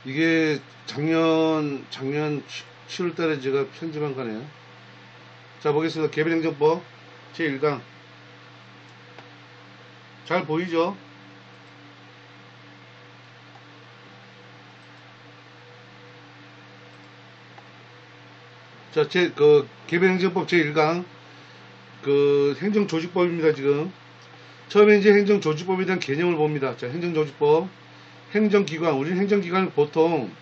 이게 작년 7월 달에 제가 편집한 거네요. 자, 보겠습니다. 개별행정법 제1강. 잘 보이죠? 자, 개별행정법 제1강, 행정조직법입니다, 지금. 처음에 이제 행정조직법에 대한 개념을 봅니다. 자, 행정조직법. 행정기관, 우리는 행정기관을 보통,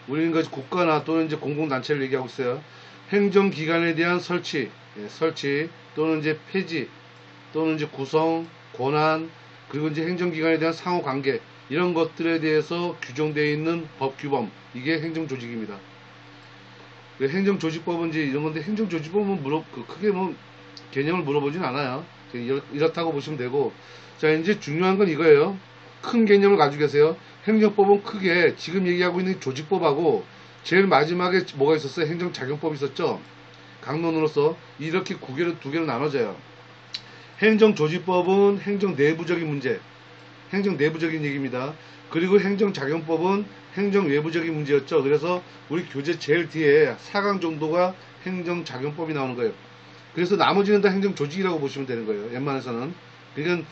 우리는 국가나 또는 이제 공공단체를 얘기하고 있어요. 행정기관에 대한 설치, 설치, 또는 이제 폐지, 또는 이제 구성, 권한, 그리고 이제 행정기관에 대한 상호관계, 이런 것들에 대해서 규정되어 있는 법규범, 이게 행정조직입니다. 행정조직법은 이제 이런 건데, 행정조직법은 크게 개념을 물어보진 않아요. 이렇다고 보시면 되고, 자, 이제 중요한 건 이거예요. 큰 개념을 가지고 계세요. 행정법은 크게 지금 얘기하고 있는 조직법하고 제일 마지막에 뭐가 있었어요? 행정작용법이 있었죠. 강론으로서 이렇게 두 개로 나눠져요. 행정조직법은 행정 내부적인 문제, 행정 내부적인 얘기입니다. 그리고 행정작용법은 행정 외부적인 문제였죠. 그래서 우리 교재 제일 뒤에 4강 정도가 행정작용법이 나오는 거예요. 그래서 나머지는 다 행정조직이라고 보시면 되는 거예요. 웬만해서는. 그러니까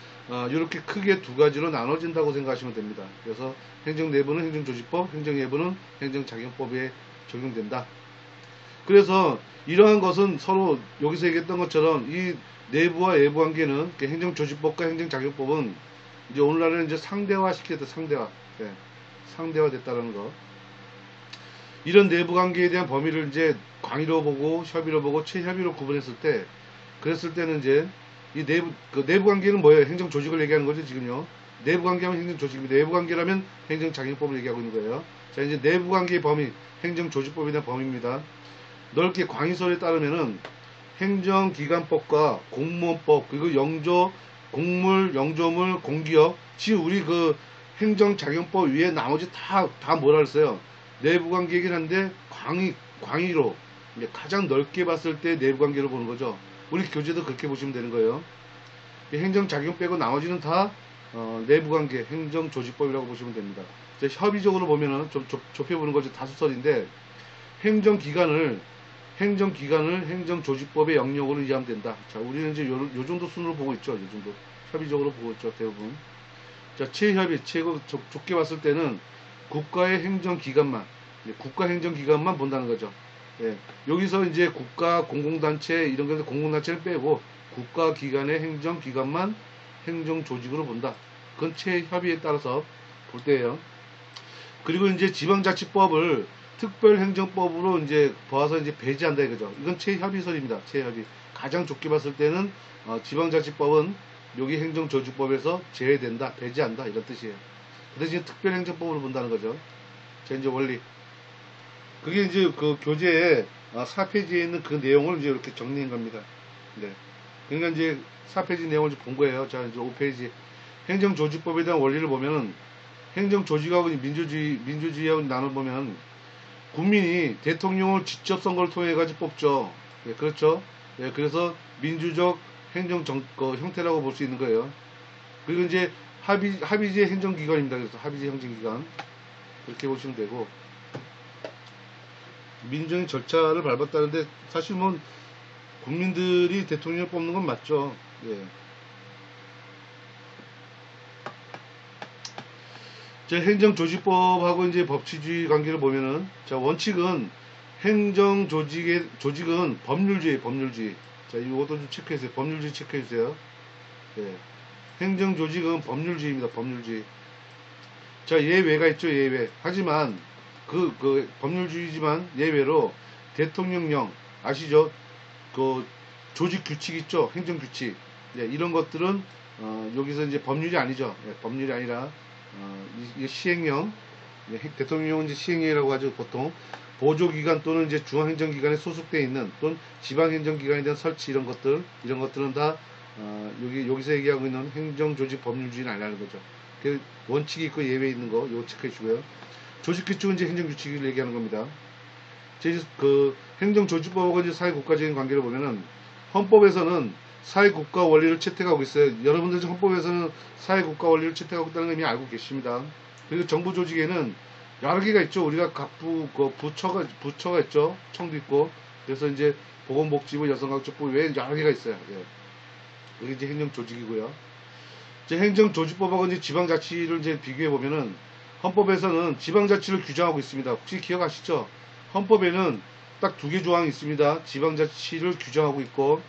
이렇게 크게 두 가지로 나눠진다고 생각하시면 됩니다. 그래서 행정 내부는 행정조직법, 행정 외부는 행정작용법에 적용된다. 그래서 이러한 것은 서로 여기서 얘기했던 것처럼 이 내부와 외부 관계는 행정조직법과 행정작용법은 이제 오늘날은 이제 상대화 시켰다. 상대화. 네. 상대화 됐다는 거. 이런 내부 관계에 대한 범위를 이제 광의로 보고 협의로 보고 최협의로 구분했을 때, 그랬을 때는 이제 이 내부 관계는 뭐예요? 행정 조직을 얘기하는 거죠, 지금요. 내부 관계하면 행정 조직입니다. 외부 관계라면 행정 작용법을 얘기하고 있는 거예요. 자, 이제 내부 관계의 범위, 행정 조직법에 대한 범위입니다. 넓게 광의설에 따르면은 행정기관법과 공무원법, 그리고 공물, 영조물, 공기업, 지금 우리 행정작용법 위에 나머지 다 뭐라 그랬어요? 내부관계이긴 한데 광의로 가장 넓게 봤을 때 내부관계를 보는 거죠. 우리 교재도 그렇게 보시면 되는 거예요. 행정작용 빼고 나머지는 다 내부관계, 행정조직법이라고 보시면 됩니다. 협의적으로 보면은 좀 좁혀보는 거죠. 다수설인데 행정기관을 행정조직법의 영역으로 이해하면 된다. 자, 우리는 이제 요 정도 순으로 보고 있죠. 요 정도. 협의적으로 보고 있죠. 대부분. 자, 최협의, 좁게 봤을 때는 국가의 행정기관만, 국가행정기관만 본다는 거죠. 예, 여기서 이제 국가, 공공단체, 이런 것들 공공단체를 빼고 국가기관의 행정기관만 행정조직으로 본다. 그건 최협의에 따라서 볼 때예요. 그리고 이제 지방자치법을 특별행정법으로 이제 봐서 이제 배제한다 이거죠. 이건 최협의설입니다. 최협의. 가장 좁게 봤을 때는 지방자치법은 여기 행정조직법에서 제외된다, 배제한다 이런 뜻이에요. 그 대신 특별행정법으로 본다는 거죠. 자, 이제 원리. 그게 이제 교재에 4페이지에 있는 그 내용을 이제 이렇게 정리한 겁니다. 네. 그러니까 이제 4페이지 내용을 본 거예요. 자, 이제 5페이지. 행정조직법에 대한 원리를 보면은 행정조직하고 민주주의하고 나눠보면 국민이 대통령을 직접 선거를 통해 가지고 뽑죠. 네, 그렇죠. 네, 그래서 민주적 행정 형태라고 볼 수 있는 거예요. 그리고 이제 합의제 행정기관입니다. 그래서 합의제 행정기관 그렇게 보시면 되고, 민주적인 절차를 밟았다는데 사실 국민들이 대통령을 뽑는 건 맞죠. 예. 행정조직법하고 이제 법치주의 관계를 보면은, 자, 원칙은 조직은 법률주의. 자, 이것도 좀 체크해주세요. 법률주의 체크해주세요. 예. 행정조직은 법률주의입니다. 법률주의. 자, 예외가 있죠. 예외. 하지만 법률주의지만 예외로 대통령령 아시죠? 조직 규칙 있죠. 행정규칙. 예, 이런 것들은 여기서 이제 법률이 아니죠. 예, 법률이 아니라 이게 시행령. 예, 대통령은 이제 시행령이라고 하죠. 보통 보조기관 또는 이제 중앙행정기관에 소속되어 있는 또는 지방행정기관에 대한 설치 이런 것들은 다 여기서 얘기하고 있는 행정조직 법률주의는 아니라는 거죠. 그 원칙이 있고 예외 있는 거 이거 체크해 주고요. 조직규칙은 이제 행정규칙을 얘기하는 겁니다. 행정조직법하고 이제 사회국가적인 관계를 보면은 헌법에서는 사회국가 원리를 채택하고 있어요. 여러분들 헌법에서는 사회국가 원리를 채택하고 있다는 걸 이미 알고 계십니다. 그리고 정부 조직에는 여러 개가 있죠. 우리가 그 부처가 있죠. 청도 있고. 그래서 이제 보건복지부, 여성가족부 외에 여러 개가 있어요. 예. 이게 이제 행정조직이고요. 이제 행정조직법하고 이제 지방자치를 이제 비교해 보면은 헌법에서는 지방자치를 규정하고 있습니다. 혹시 기억하시죠? 헌법에는 딱 두 개 조항이 있습니다. 지방자치를 규정하고 있고,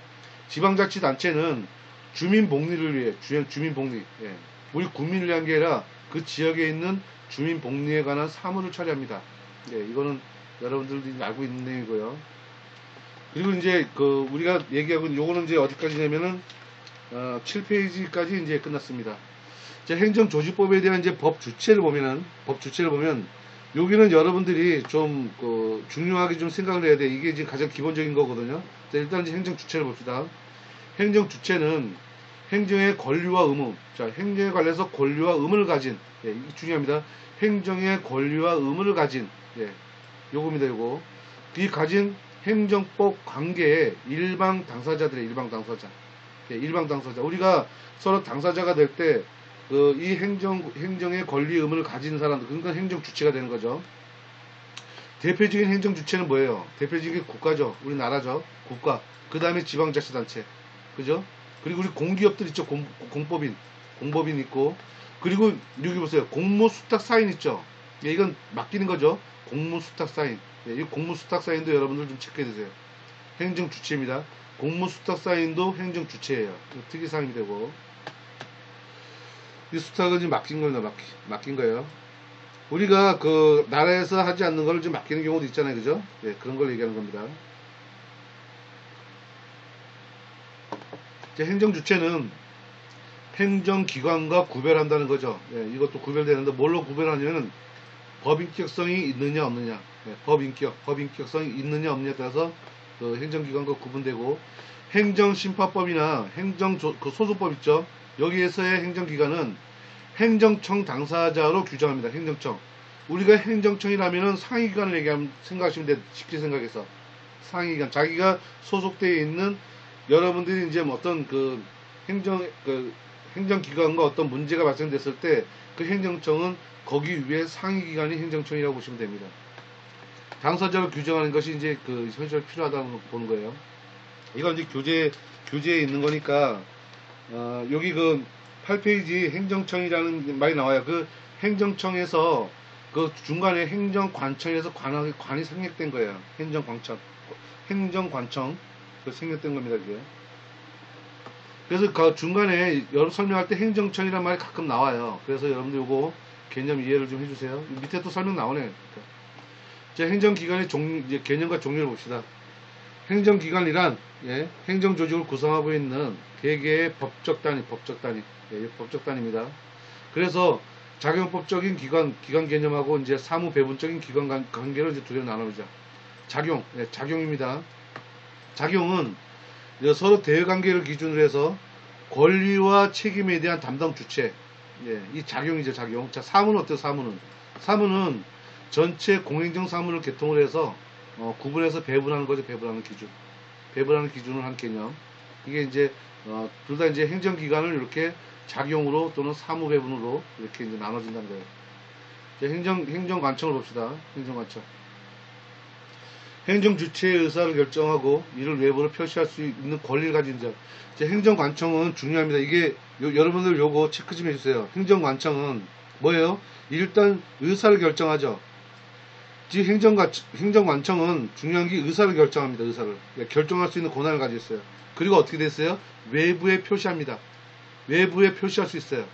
지방자치단체는 주민복리를 위해, 주민복리, 예. 우리 국민을 위한 게 아니라 그 지역에 있는 주민복리에 관한 사무를 처리합니다. 예, 이거는 여러분들이 알고 있는 내용이고요. 그리고 이제 그 우리가 얘기하고 있는 요거는 이제 어디까지냐면은 7페이지까지 이제 끝났습니다. 자, 행정조직법에 대한 이제 법 주체를 보면 여기는 여러분들이 좀 중요하게 좀 생각을 해야 돼. 이게 지금 가장 기본적인 거거든요. 자, 일단 이제 행정 주체를 봅시다. 행정 주체는 행정의 권리와 의무. 자, 행정에 관해서 권리와 의무를 가진. 예, 이게 중요합니다. 행정의 권리와 의무를 가진. 예, 요겁니다, 요거. 이 가진 행정법 관계에 일방 당사자들의 일방 당사자. 예, 일방 당사자. 우리가 서로 당사자가 될 때, 이 행정의 권리 의무를 가진 사람들, 그러니까 행정 주체가 되는 거죠. 대표적인 행정 주체는 뭐예요? 대표적인 국가죠. 우리나라죠. 국가. 그 다음에 지방자치단체. 그죠? 그리고 우리 공기업들 있죠. 공법인 있고. 그리고 여기 보세요. 공무수탁사인 있죠. 예, 이건 맡기는 거죠. 공무수탁사인. 예, 이 공무수탁사인도 여러분들 좀 체크해 주세요. 행정 주체입니다. 공무수탁사인도 행정 주체예요. 특이사항이 되고. 이 수탁은 지금 맡긴 겁니다. 맡긴 거예요. 우리가 그 나라에서 하지 않는 걸 좀 맡기는 경우도 있잖아요. 그죠? 예, 그런 걸 얘기하는 겁니다. 행정 주체는 행정기관과 구별한다는 거죠. 예, 이것도 구별되는데 뭘로 구별하냐면 법인격성이 있느냐 없느냐. 예, 법인격성이 있느냐 없느냐에 따라서 그 행정기관과 구분되고, 행정심파법이나 그 소수법 있죠. 여기에서의 행정기관은 행정청 당사자로 규정합니다. 행정청. 우리가 행정청이라면은 상위기관을 생각하시면 돼요. 쉽게 생각해서. 상위기관. 자기가 소속되어 있는 여러분들이 이제 뭐 어떤 행정기관과 어떤 문제가 발생됐을 때 그 행정청은 거기 위에 상위기관이 행정청이라고 보시면 됩니다. 당사자로 규정하는 것이 이제 현실에 필요하다고 보는 거예요. 이건 이제 교재에 있는 거니까, 여기 8페이지 행정청이라는 말이 나와요. 그 행정청에서 그 중간에 행정관청에서 관이 생략된 거예요. 행정관청. 생략된 겁니다, 이게. 그래서 그 중간에 설명할 때 행정청이라는 말이 가끔 나와요. 그래서 여러분들 요거 개념 이해를 좀 해주세요. 밑에 또 설명 나오네요. 자, 행정기관의 이제 개념과 종류를 봅시다. 행정기관이란, 예, 행정조직을 구성하고 있는 개개의 법적 단위, 예, 법적 단위입니다. 그래서 작용법적인 기관 개념하고 이제 사무 배분적인 기관 관계를 이제 두 개로 나누자. 예, 작용입니다. 작용은 서로 대외관계를 기준으로 해서 권리와 책임에 대한 담당 주체. 예, 이 작용이죠, 작용. 자, 사무는 어때요, 사무는 전체 공행정 사무를 개통을 해서 구분해서 배분하는 거죠. 배분하는 기준을 한 개념. 이게 이제 둘 다 이제 행정기관을 이렇게 작용으로 또는 사무 배분으로 이렇게 이제 나눠진다는 거예요. 이제 행정관청을 봅시다. 행정관청. 행정 주체의 의사를 결정하고 이를 외부로 표시할 수 있는 권리를 가진 자. 이제 행정관청은 중요합니다. 이게 여러분들 요거 체크 좀 해주세요. 행정관청은 뭐예요? 일단 의사를 결정하죠. 즉 행정관청은 중요한 게 의사를 결정합니다. 의사를 결정할 수 있는 권한을 가지고 있어요. 그리고 어떻게 됐어요? 외부에 표시합니다. 외부에 표시할 수 있어요.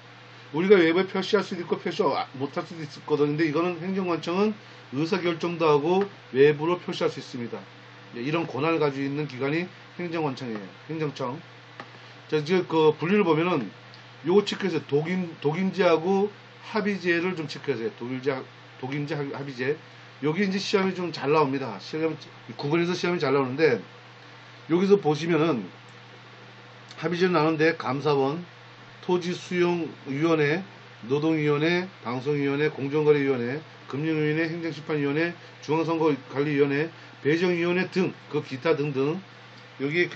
우리가 외부에 표시할 수도 있고 표시 못할 수도 있거든요. 근데 이거는 행정관청은 의사결정도 하고 외부로 표시할 수 있습니다. 이런 권한을 가지고 있는 기관이 행정관청이에요. 행정청. 자, 이제 그 분류를 보면은 요거 체크해서 독임제하고 합의제를 좀 체크하세요. 독임제, 합의제. 여기 이제 시험이 좀 잘 나옵니다. 구분해서 시험이 잘 나오는데, 여기서 보시면은 합의제를 나누는데 감사원, 토지수용위원회, 노동위원회, 방송위원회, 공정거래위원회, 금융위원회, 행정심판위원회, 중앙선거관리위원회, 배정위원회 등, 기타 등등. 여기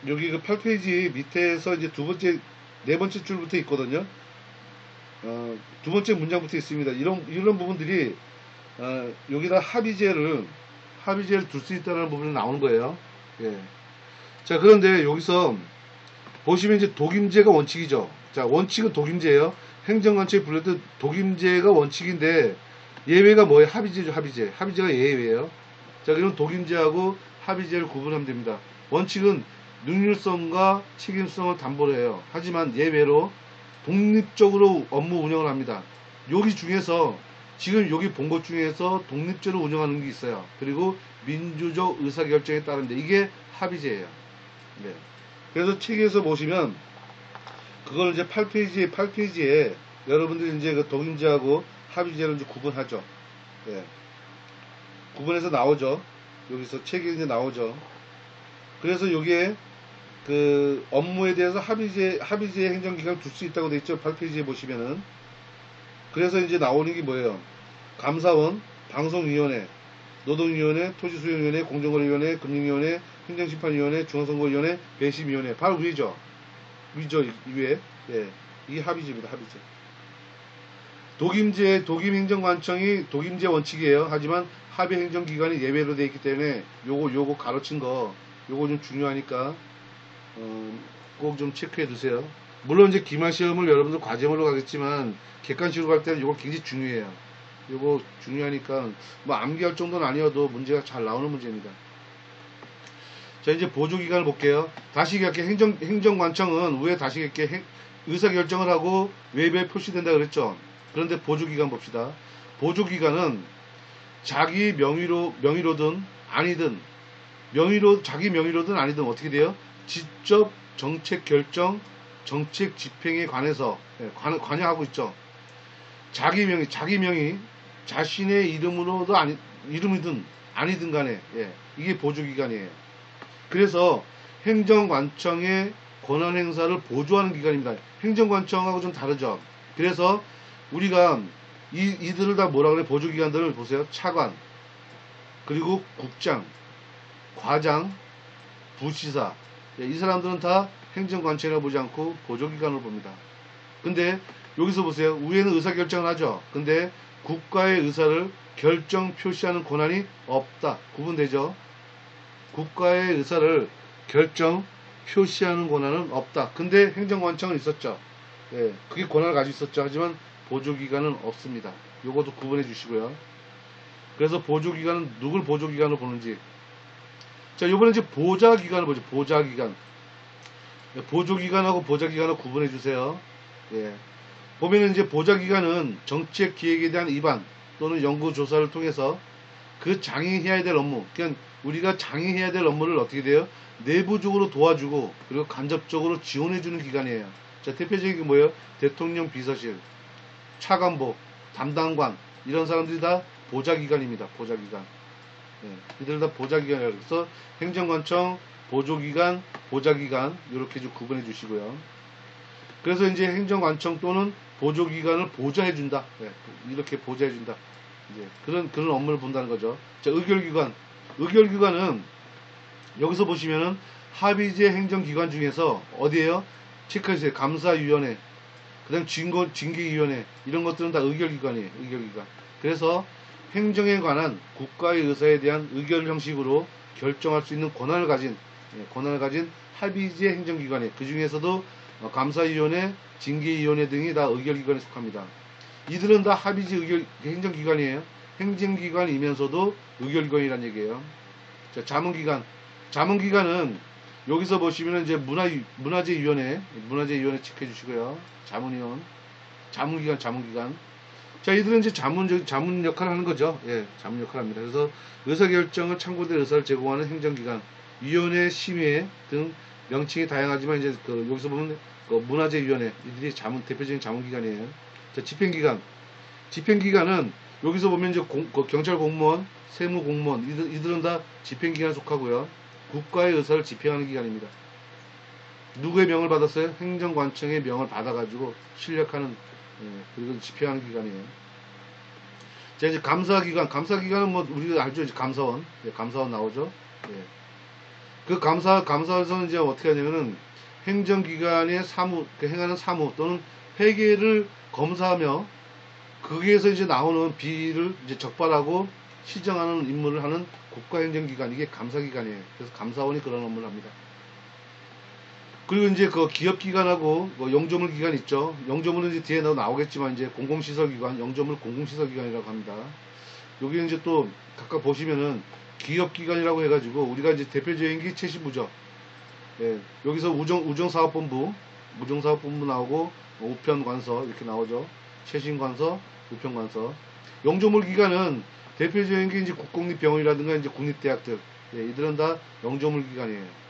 8페이지 밑에서 이제 네 번째 줄부터 있거든요. 두 번째 문장부터 있습니다. 이런 부분들이 여기다 합의제를 둘 수 있다는 부분이 나오는 거예요. 예. 자, 그런데 여기서 보시면 이제 독임제가 원칙이죠. 자, 원칙은 독임제예요. 행정관청에 불렸던 독임제가 원칙인데 예외가 뭐예요? 합의제죠. 합의제가 예외예요. 자, 그럼 독임제하고 합의제를 구분하면 됩니다. 원칙은 능률성과 책임성을 담보로 해요. 하지만 예외로 독립적으로 업무 운영을 합니다. 여기 중에서 지금 여기 본 것 중에서 독립적으로 운영하는 게 있어요. 그리고 민주적 의사결정에 따른데 이게 합의제예요. 네. 그래서 책에서 보시면 그걸 이제 8페이지에 여러분들이 이제 그 독임제하고 합의제를 이제 구분하죠. 네. 구분해서 나오죠. 여기서 책에 이제 나오죠. 그래서 여기에 그 업무에 대해서 합의제 행정기관을 둘 수 있다고 되어 있죠. 8페이지에 보시면은. 그래서 이제 나오는 게 뭐예요? 감사원, 방송위원회, 노동위원회, 토지수용위원회, 공정거래위원회, 금융위원회, 행정심판위원회, 중앙선거위원회, 배심위원회. 바로 위죠. 위에. 예. 이게 합의제입니다. 합의제. 독임행정관청이 독임제 원칙이에요. 하지만 합의행정기관이 예외로 되어 있기 때문에 요거 가르친 거, 요거 좀 중요하니까, 꼭 좀 체크해 두세요. 물론 이제 기말시험을 여러분들 과제물로 가겠지만, 객관식으로 갈 때는 요거 굉장히 중요해요. 요거 중요하니까, 뭐 암기할 정도는 아니어도 문제가 잘 나오는 문제입니다. 자, 이제 보조기관을 볼게요. 다시 이렇게 행정관청은 위에 다시 이렇게 의사결정을 하고 외부에 표시된다 그랬죠. 그런데 보조기관 봅시다. 보조기관은 자기 명의로든 아니든 자기 명의로든 아니든 어떻게 돼요? 직접 정책 결정, 정책 집행에 관해서 관여하고 있죠. 자기 명의, 자신의 이름이든 아니든 간에 이게 보조기관이에요. 그래서 행정관청의 권한 행사를 보조하는 기관입니다. 행정관청하고 좀 다르죠. 그래서 우리가 이들을 다 뭐라 그래? 보조기관들을 보세요. 차관, 그리고 국장, 과장, 부시사. 이 사람들은 다 행정관청이라고 보지 않고 보조기관으로 봅니다. 근데 여기서 보세요. 위에는 의사결정을 하죠. 근데 국가의 의사를 결정 표시하는 권한이 없다. 구분되죠. 국가의 의사를 결정 표시하는 권한은 없다. 근데 행정관청은 있었죠. 예, 그게 권한을 가지고 있었죠. 하지만 보조기관은 없습니다. 요것도 구분해 주시고요. 그래서 보조기관은 누굴 보조기관으로 보는지. 자, 요번에 이제 보좌기관을 보죠. 보좌기관. 보조기관하고 보좌기관을 구분해 주세요. 예. 보면은 이제 보좌기관은 정책 기획에 대한 입안 또는 연구조사를 통해서 그 장애해야 될 업무, 그러니까 우리가 장애해야 될 업무를 어떻게 돼요? 내부적으로 도와주고 그리고 간접적으로 지원해주는 기관이에요. 자, 대표적인 게 뭐예요? 대통령 비서실, 차관보, 담당관 이런 사람들이 다 보좌기관입니다. 보좌기관. 이들 다 보좌기관이라고 해서 행정관청, 보조기관, 보좌기관 이렇게 좀 구분해 주시고요. 그래서 이제 행정관청 또는 보조기관을 보좌해준다. 이렇게 보좌해준다. 이제 그런 업무를 본다는 거죠. 자, 의결기관은 여기서 보시면은 합의제 행정기관 중에서 어디에요? 체크해주세요. 감사위원회, 그 다음 징계위원회 이런 것들은 다 의결기관이에요. 의결기관. 그래서 행정에 관한 국가의 의사에 대한 의결 형식으로 결정할 수 있는 권한을 가진 합의제 행정기관이에요. 그 중에서도 감사위원회, 징계위원회 등이 다 의결기관에 속합니다. 이들은 다 합의제 행정기관이에요. 행정기관이면서도 의결기관이라는 얘기예요. 자, 자문기관은 여기서 보시면 이제 문화재위원회 체크해 주시고요. 자문기관. 자, 이들은 이제 자문 역할을 하는 거죠. 예, 자문 역할을 합니다. 그래서 의사결정을 참고될 의사를 제공하는 행정기관, 위원회, 심의 등 명칭이 다양하지만 이제 여기서 보면 문화재위원회 이들이 대표적인 자문기관이에요. 자, 집행기관은 여기서 보면 이제 경찰 공무원, 세무 공무원 이들은 다 집행기관에 속하고요. 국가의 의사를 집행하는 기관입니다. 누구의 명을 받았어요? 행정관청의 명을 받아가지고 실력하는 그리고 집행하는 기관이에요. 자, 이제 감사기관은 뭐 우리가 알죠? 이제 감사원 나오죠. 예. 그 감사원에서는 이제 어떻게 하냐면은 행정기관의 행하는 사무 또는 회계를 검사하며 거기에서 이제 나오는 비를 이제 적발하고 시정하는 임무를 하는 국가행정기관, 이게 감사기관이에요. 그래서 감사원이 그런 업무를 합니다. 그리고 이제 그 기업기관하고 뭐 영조물기관 있죠. 영조물은 이제 뒤에 나오겠지만 이제 공공시설기관, 영조물 공공시설기관이라고 합니다. 여기 이제 또 각각 보시면은 기업기관이라고 해가지고 우리가 이제 대표적인 게 최신부죠. 예, 여기서 우정사업본부 나오고 우편관서 이렇게 나오죠. 최신관서, 우편관서. 영조물기관은 대표적인 게 이제 국공립병원이라든가 이제 국립대학들, 예, 이들은 다 영조물기관이에요.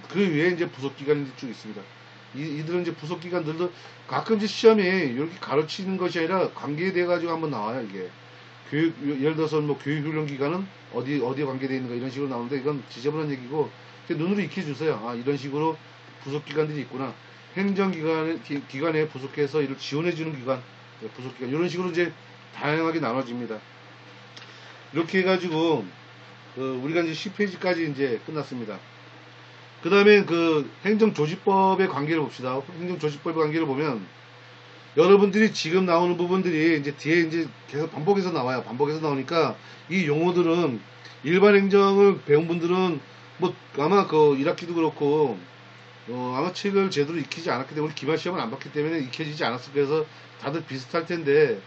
그 외에 이제 부속기관이 쭉 있습니다. 이들은 이제 부속기관들도 가끔 이제 시험에 이렇게 가르치는 것이 아니라 관계에 대해 가지고 한번 나와요. 이게 교육, 예를 들어서 뭐 교육훈련기관은 어디에 관계되어 있는가 이런 식으로 나오는데, 이건 지저분한 얘기고 눈으로 익혀주세요. 아, 이런 식으로 부속기관들이 있구나. 행정기관에 부속해서 이를 지원해주는 기관, 부속기관, 이런 식으로 이제 다양하게 나눠집니다. 이렇게 해가지고 우리가 이제 10페이지까지 이제 끝났습니다. 그 다음에 그 행정조직법의 관계를 봅시다. 행정조직법의 관계를 보면 여러분들이 지금 나오는 부분들이 이제 뒤에 이제 계속 반복해서 나와요. 반복해서 나오니까 이 용어들은 일반 행정을 배운 분들은 뭐 아마 그 1학기도 그렇고 아마 책을 제대로 익히지 않았기 때문에 기말 시험을 안 봤기 때문에 익혀지지 않았을 거여서 다들 비슷할 텐데,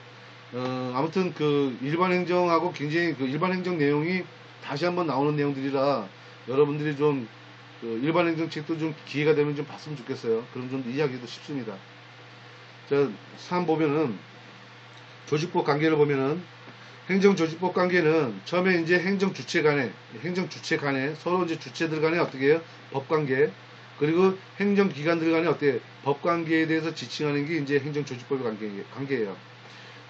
아무튼 그 일반 행정하고 굉장히 그 일반 행정 내용이 다시 한번 나오는 내용들이라 여러분들이 좀 일반 행정책도 좀 기회가 되면 좀 봤으면 좋겠어요. 그럼 좀 이해하기도 쉽습니다. 자, 3 보면은 조직법 관계를 보면은 행정조직법 관계는 처음에 이제 행정주체 간에 서로 이제 주체들 간에 어떻게 해요? 법관계, 그리고 행정기관들 간에 어떻게 법관계에 대해서 지칭하는 게 이제 행정조직법의 관계예요.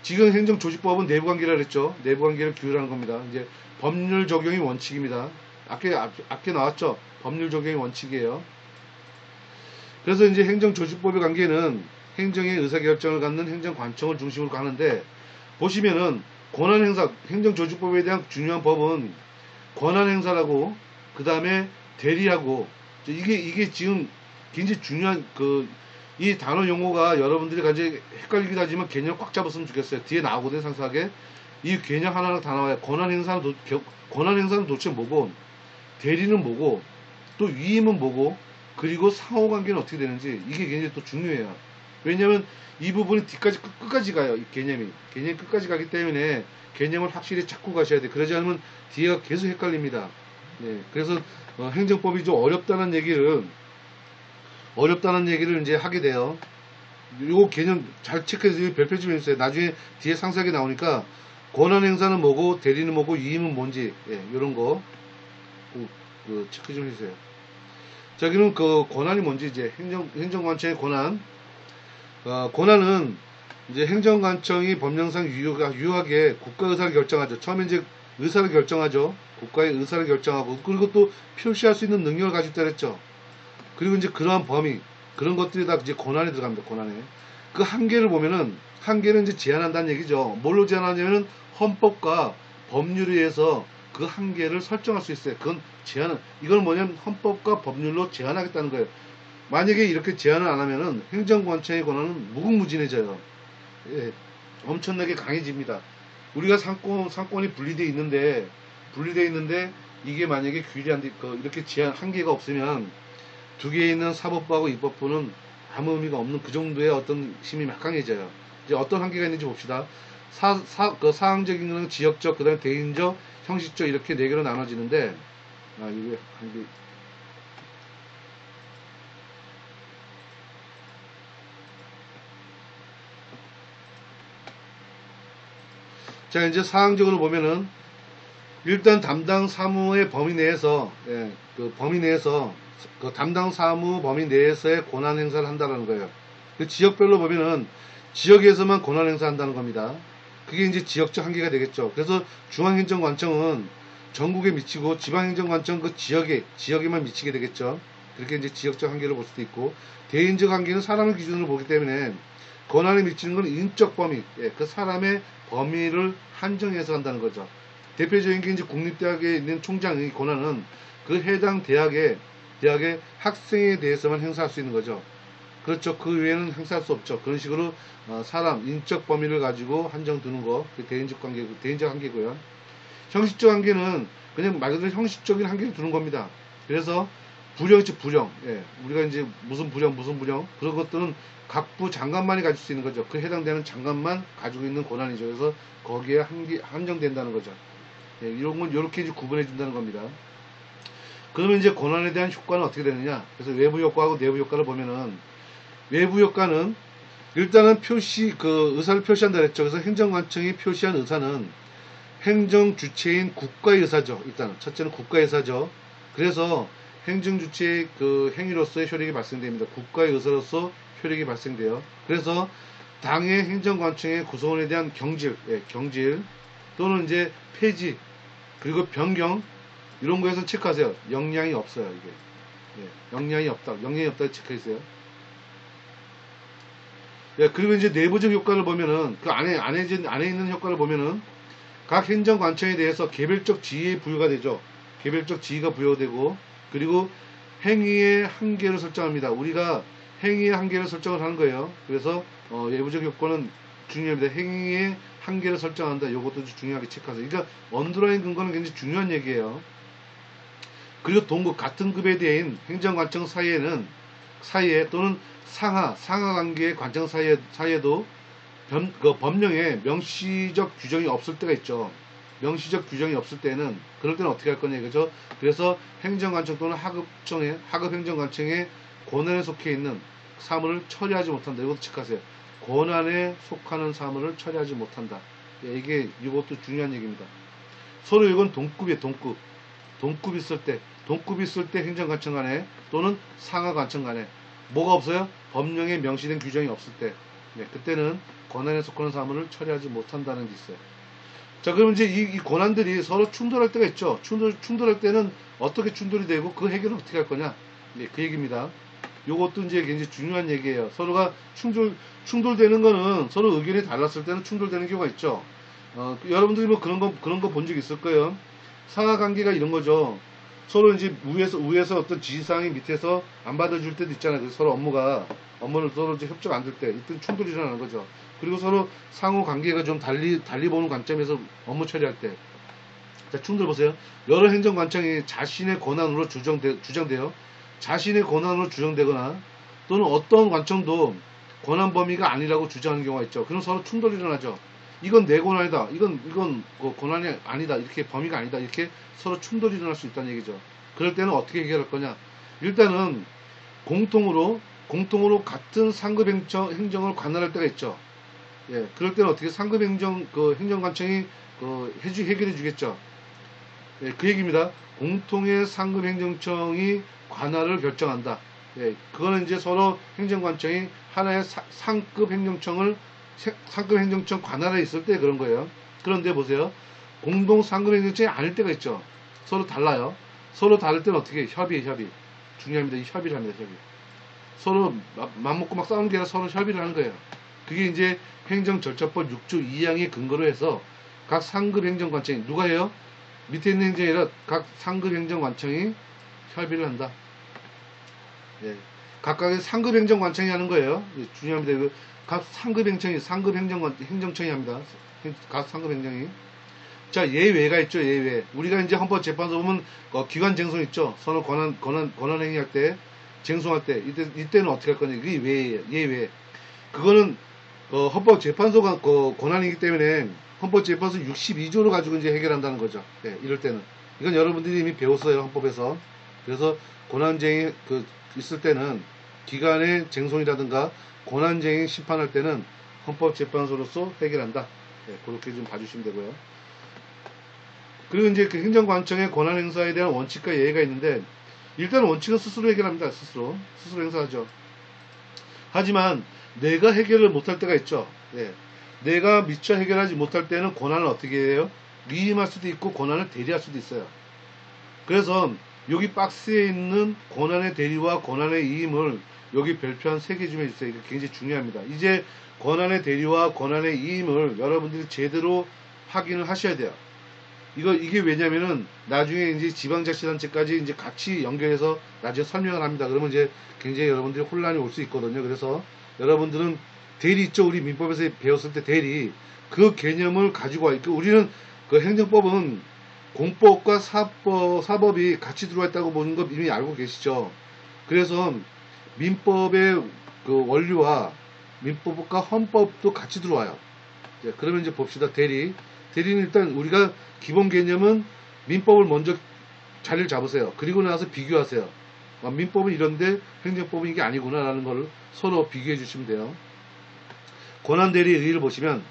지금 행정조직법은 내부관계라 그랬죠. 내부관계를 규율하는 겁니다. 이제 법률 적용이 원칙입니다. 앞에 나왔죠. 법률 적용이 원칙이에요. 그래서 이제 행정조직법의 관계는 행정의 의사결정을 갖는 행정관청을 중심으로 가는데, 보시면은 권한행사, 행정조직법에 대한 중요한 법은 권한행사라고, 그 다음에 대리하고, 이게 지금 굉장히 중요한 이 단어 용어가 여러분들이 굉장히 헷갈리기도 하지만 개념을 꽉 잡았으면 좋겠어요. 뒤에 나오거든요, 상세하게. 이 개념 하나하나 다 나와요. 권한행사는 도대체 뭐고, 대리는 뭐고, 또 위임은 뭐고, 그리고 상호관계는 어떻게 되는지, 이게 굉장히 또 중요해요. 왜냐면 이 부분이 뒤까지 끝까지 가요. 이 개념이 끝까지 가기 때문에 개념을 확실히 잡고 가셔야 돼요. 그러지 않으면 뒤에가 계속 헷갈립니다. 네, 그래서 행정법이 좀 어렵다는 얘기를 이제 하게 돼요. 요거 개념 잘 체크해서 별표 좀 해주세요. 나중에 뒤에 상세하게 나오니까 권한행사는 뭐고, 대리는 뭐고, 위임은 뭔지, 예, 요런 거 체크 좀 해주세요. 자, 그럼 그 권한이 뭔지, 이제 행정관청의 권한. 권한은 이제 행정관청이 법령상 유효하게 국가 의사를 결정하죠. 처음에 이제 의사를 결정하죠. 국가의 의사를 결정하고, 그리고 또 표시할 수 있는 능력을 가지고 있다 그랬죠. 그리고 이제 그러한 범위, 그런 것들이 다 이제 권한에 들어갑니다. 권한에. 그 한계를 보면은, 한계는 이제 제한한다는 얘기죠. 뭘로 제한하냐면은 헌법과 법률에 의해서 그 한계를 설정할 수 있어요. 그건 이건 뭐냐면 헌법과 법률로 제한하겠다는 거예요. 만약에 이렇게 제한을 안 하면은 행정관청의 권한은 무궁무진해져요. 예, 엄청나게 강해집니다. 우리가 상권이 분리되어 있는데 이게 만약에 규율이 안 돼, 이렇게 제한 한계가 없으면 두 개에 있는 사법부하고 입법부는 아무 의미가 없는 그 정도의 어떤 힘이 막 강해져요. 이제 어떤 한계가 있는지 봅시다. 사항적인 거는 지역적, 그 다음에 대인적, 형식적, 이렇게 네 개로 나눠지는데, 이게 한계. 자, 이제 사항적으로 보면은, 일단 담당 사무의 범위 내에서, 예, 담당 사무 범위 내에서의 권한 행사를 한다는 거예요. 그 지역별로 보면은, 지역에서만 권한 행사한다는 겁니다. 그게 이제 지역적 한계가 되겠죠. 그래서 중앙행정관청은 전국에 미치고, 지방행정관청은 그 지역에만 미치게 되겠죠. 그렇게 이제 지역적 한계를 볼 수도 있고, 대인적 한계는 사람을 기준으로 보기 때문에, 권한에 미치는 건 인적 범위, 예, 그 사람의 범위를 한정해서 한다는 거죠. 대표적인 게 이제 국립대학에 있는 총장의 권한은 그 해당 대학의 학생에 대해서만 행사할 수 있는 거죠. 그렇죠. 그 외에는 행사할 수 없죠. 그런 식으로 사람 인적 범위를 가지고 한정 두는 거, 그 대인적 관계, 대인적 한계고요. 형식적 한계는 그냥 말 그대로 형식적인 한계를 두는 겁니다. 그래서 부령이죠, 부령. 예, 우리가 이제 무슨 부령, 그런 것들은 각부 장관만이 가질 수 있는 거죠. 그 해당되는 장관만 가지고 있는 권한이죠. 그래서 거기에 한정된다는 거죠. 예, 이런 건 이렇게 이제 구분해 준다는 겁니다. 그러면 이제 권한에 대한 효과는 어떻게 되느냐? 그래서 외부 효과하고 내부 효과를 보면은, 외부 효과는 일단은 그 의사를 표시한다 그랬죠. 그래서 행정관청이 표시한 의사는 행정 주체인 국가의 의사죠. 일단은 첫째는 국가의 의사죠. 그래서 행정 주체의 그 행위로서의 효력이 발생됩니다. 국가의 의사로서 효력이 발생돼요. 그래서 당의 행정관청의 구성원에 대한 경질, 경질 또는 이제 폐지 그리고 변경 이런 거에서 체크하세요. 영향이 없어요. 이게 영향이 없다 체크해주세요. 그리고 이제 내부적 효과를 보면은 그 안에 있는 효과를 보면은 각 행정관청에 대해서 개별적 지위의 부여가 되죠. 개별적 지위가 부여되고, 그리고 행위의 한계를 설정합니다. 우리가 행위의 한계를 설정을 하는 거예요. 그래서 외부적 효과는 중요합니다. 행위의 한계를 설정한다. 이것도 중요하게 체크하세요. 그러니까 언더라인 근거는 굉장히 중요한 얘기예요. 그리고 동급 같은 급에 대한 행정관청 사이에 또는 상하 관계의 관청 사이에도 법령에 명시적 규정이 없을 때가 있죠. 명시적 규정이 없을 때는 그럴 때는 어떻게 할 거냐 이거죠. 그래서 행정관청 또는 하급행정관청의 권한에 속해 있는 사물을 처리하지 못한다. 이것도 체크하세요. 권한에 속하는 사물을 처리하지 못한다. 이것도 중요한 얘기입니다. 서로 이건 동급이에요. 동급 있을 때 행정관청 간에 또는 상하관청 간에 뭐가 없어요? 법령에 명시된 규정이 없을 때, 그때는 권한에 속하는 사물을 처리하지 못한다는 게 있어요. 자, 그럼 이제 이 권한들이 서로 충돌할 때가 있죠. 충돌할 때는 어떻게 충돌이 되고 그 해결은 어떻게 할 거냐? 그 얘기입니다. 요것도 이제 굉장히 중요한 얘기예요. 서로가 충돌되는 거는 서로 의견이 달랐을 때는 충돌되는 경우가 있죠. 여러분들이 뭐 그런 거 본 적 있을 거예요. 상하 관계가 이런 거죠. 서로 이제 위에서 어떤 지시사항이 밑에서 안 받아줄 때도 있잖아요. 그래서 서로 업무를 서로 이제 협조가 안 될 때, 이때 충돌이 일어나는 거죠. 그리고 서로 상호 관계가 좀 달리 보는 관점에서 업무 처리할 때. 자, 충돌 보세요. 여러 행정관청이 자신의 권한으로 주장되어 자신의 권한으로 주장되거나 또는 어떤 관청도 권한 범위가 아니라고 주장하는 경우가 있죠. 그럼 서로 충돌이 일어나죠. 이건 내 권한이다. 이건 권한이 아니다. 이렇게 범위가 아니다. 이렇게 서로 충돌이 일어날 수 있다는 얘기죠. 그럴 때는 어떻게 해결할 거냐? 일단은 공통으로 같은 상급 행정을 관할할 때가 있죠. 그럴 때는 어떻게 상급 행정관청이 해결해 주겠죠. 그 얘기입니다. 공통의 상급 행정청이 관할을 결정한다. 그거는 이제 서로 행정관청이 하나의 상급 행정청 관할에 있을 때 그런 거예요. 그런데 보세요. 공동 상급 행정청이 아닐 때가 있죠. 서로 달라요. 서로 다를 때는 어떻게 해요? 협의. 중요합니다. 이 협의를 합니다. 협의. 서로 맘먹고 막 싸우는 게 아니라 서로 협의를 하는 거예요. 그게 이제 행정절차법 6조 2항의 근거로 해서 각 상급 행정관청이 누가 해요? 밑에 있는 행정이 아니라 각 상급 행정관청이 협의를 한다. 각각의 상급 행정관청이 하는 거예요. 중요합니다. 각 상급 행정청이 합니다. 각 상급 행정이. 자, 예외가 있죠. 예외. 우리가 이제 헌법재판소 보면 기관 쟁송 있죠. 서로 권한 행위할 때, 쟁송할 때, 이때는 어떻게 할 거냐. 이게 예외. 그거는 헌법재판소가 권한이기 때문에 헌법재판소 62조를 가지고 이제 해결한다는 거죠. 이럴 때는. 이건 여러분들이 이미 배웠어요. 헌법에서. 그래서 권한쟁이 있을 때는 기관의 쟁송이라든가 권한쟁이 심판할 때는 헌법재판소로서 해결한다. 그렇게 좀 봐주시면 되고요. 그리고 이제 그 행정관청의 권한 행사에 대한 원칙과 예외가 있는데, 일단 원칙은 스스로 해결합니다. 스스로 행사하죠. 하지만 내가 해결을 못할 때가 있죠. 내가 미처 해결하지 못할 때는 권한을 어떻게 해요? 위임할 수도 있고 권한을 대리할 수도 있어요. 그래서 여기 박스에 있는 권한의 대리와 권한의 이임을 여기 별표 한 3개 좀 해주세요. 이거 굉장히 중요합니다. 이제 권한의 대리와 권한의 이임을 여러분들이 제대로 확인을 하셔야 돼요. 이게 왜냐면은 나중에 이제 지방자치단체까지 이제 같이 연결해서 나중에 설명을 합니다. 그러면 이제 굉장히 여러분들이 혼란이 올 수 있거든요. 그래서 여러분들은 대리 있죠. 우리 민법에서 배웠을 때 대리 그 개념을 가지고 와 있고 우리는 그 행정법은 공법과 사법이 같이 들어와 있다고 보는 거 이미 알고 계시죠. 그래서 민법의 그 원리와 민법과 헌법도 같이 들어와요. 그러면 이제 봅시다. 대리는 일단 우리가 기본 개념은 민법을 먼저 자리를 잡으세요. 그리고 나서 비교하세요. 민법은 이런데 행정법은 이게 아니구나 라는 걸 서로 비교해 주시면 돼요. 권한대리 의의를 보시면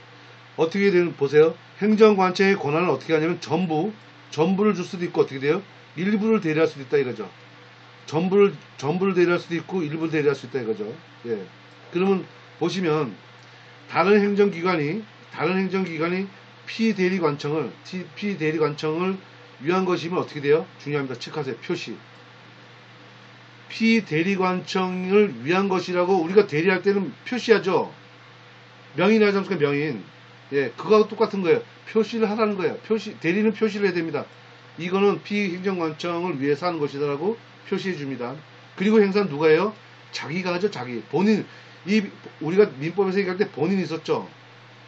어떻게 되는 보세요. 행정관청의 권한을 어떻게 하냐면 전부를 줄 수도 있고 어떻게 돼요? 일부를 대리할 수도 있다 이거죠. 전부를 대리할 수도 있고 일부를 대리할 수 있다 이거죠. 예. 그러면 보시면 다른 행정기관이 피대리관청을 위한 것이면 어떻게 돼요? 중요합니다. 체크하세요. 표시. 피대리관청을 위한 것이라고 우리가 대리할 때는 표시하죠. 명인하지 않습니까? 명인. 예, 그거하고 똑같은 거예요. 표시를 하라는 거예요. 대리는 표시를 해야 됩니다. 이거는 피행정관청을 위해서 하는 것이다라고 표시해 줍니다. 그리고 행사는 누가 해요? 자기가 하죠, 자기. 우리가 민법에서 얘기할 때 본인이 있었죠.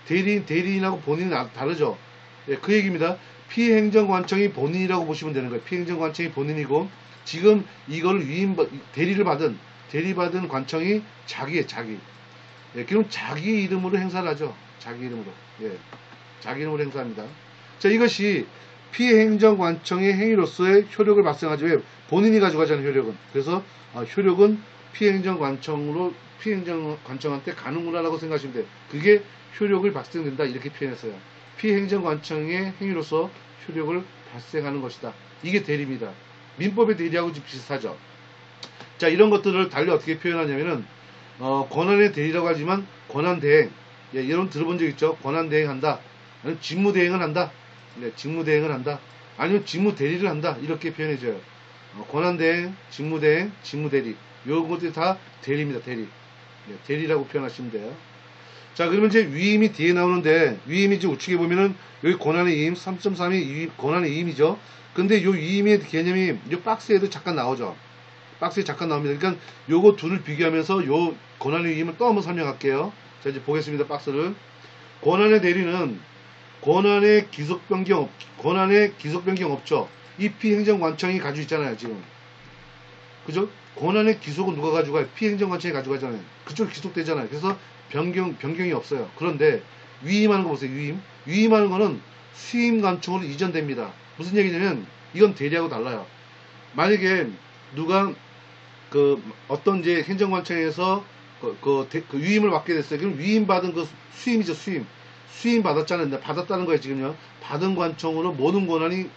대리인하고 본인은 다르죠. 예, 그 얘기입니다. 피행정관청이 본인이라고 보시면 되는 거예요. 피행정관청이 본인이고, 지금 이걸 대리받은 관청이 자기예요, 자기. 예, 그럼 자기 이름으로 행사를 하죠. 자기 이름으로. 예, 자기 이름으로 행사합니다. 자, 이것이 피행정관청의 행위로서의 효력을 발생하죠. 왜? 본인이 가져가잖아요, 효력은. 그래서 효력은 피행정관청한테 가는구나라고 생각하시면 돼요. 그게 효력을 발생된다 이렇게 표현했어요. 피행정관청의 행위로서 효력을 발생하는 것이다. 이게 대리입니다. 민법의 대리하고 비슷하죠. 자, 이런 것들을 달리 어떻게 표현하냐면은 권한의 대리라고 하지만 권한대행. 예, 여러분 들어본 적 있죠? 권한대행한다. 아니면 직무대행을 한다. 네, 직무대행을 한다. 아니면 직무대리를 한다. 이렇게 표현해줘요. 권한대행, 직무대행, 직무대리. 요런 것들이 다 대리입니다. 대리. 네, 대리라고 표현하시면 돼요. 자, 그러면 이제 위임이 뒤에 나오는데, 위임이 이제 우측에 보면은, 여기 권한의 이임, 3.3이 권한의 이임이죠. 근데 요 위임의 개념이 요 박스에도 잠깐 나오죠. 박스에 잠깐 나옵니다. 그러니까 요거 둘을 비교하면서 요 권한의 이임을 또 한번 설명할게요. 자, 이제 보겠습니다. 박스를. 권한의 대리는 권한의 기속 변경 없죠. 이 피행정관청이 가지고 있잖아요, 지금. 그죠? 권한의 기속은 누가 가져가요? 피행정관청이 가져가잖아요. 그쪽 기속되잖아요. 그래서 변경이 없어요. 그런데 위임하는 거 보세요. 위임하는 거는 수임관청으로 이전됩니다. 무슨 얘기냐면 이건 대리하고 달라요. 만약에 누가 어떤 이제 행정관청에서 위임을 받게 됐어요. 그럼 위임받은 수임이죠, 수임 받았잖아요. 받았다는 거예요, 지금요. 받은 관청으로 모든 권한이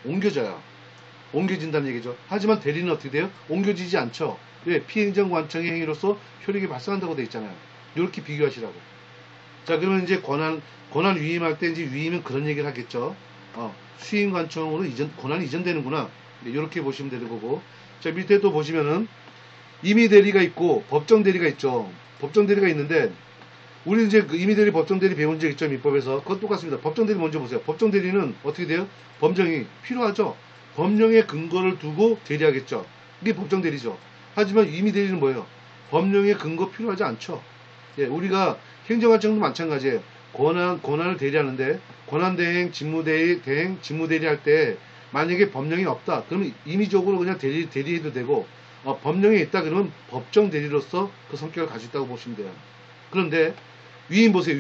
옮겨진다는 얘기죠. 하지만 대리는 어떻게 돼요? 옮겨지지 않죠. 왜? 피행정관청의 행위로서 효력이 발생한다고 되어 있잖아요. 이렇게 비교하시라고. 자, 그러면 이제 권한 위임할 때 이제 위임은 그런 얘기를 하겠죠. 수임관청으로 권한이 이전되는구나. 이렇게 보시면 되는 거고. 자, 밑에 또 보시면은 임의대리가 있고 법정대리가 있죠. 법정대리가 있는데 우리 이제 그 임의대리 법정대리 배운 적 있죠. 민법에서. 그것 똑같습니다. 법정대리 먼저 보세요. 법정대리는 어떻게 돼요? 법정이 필요하죠. 법령의 근거를 두고 대리하겠죠. 이게 법정대리죠. 하지만 임의대리는 뭐예요? 법령의 근거 필요하지 않죠. 예, 우리가 행정관청도 마찬가지예요. 권한을 대리하는데 권한대행, 직무대행, 직무대리 할 때 만약에 법령이 없다. 그러면 임의적으로 그냥 대리해도 되고 법령이 있다 그러면 법정 대리로서 그 성격을 가지고 있다고 보시면 돼요. 그런데 위임 보세요.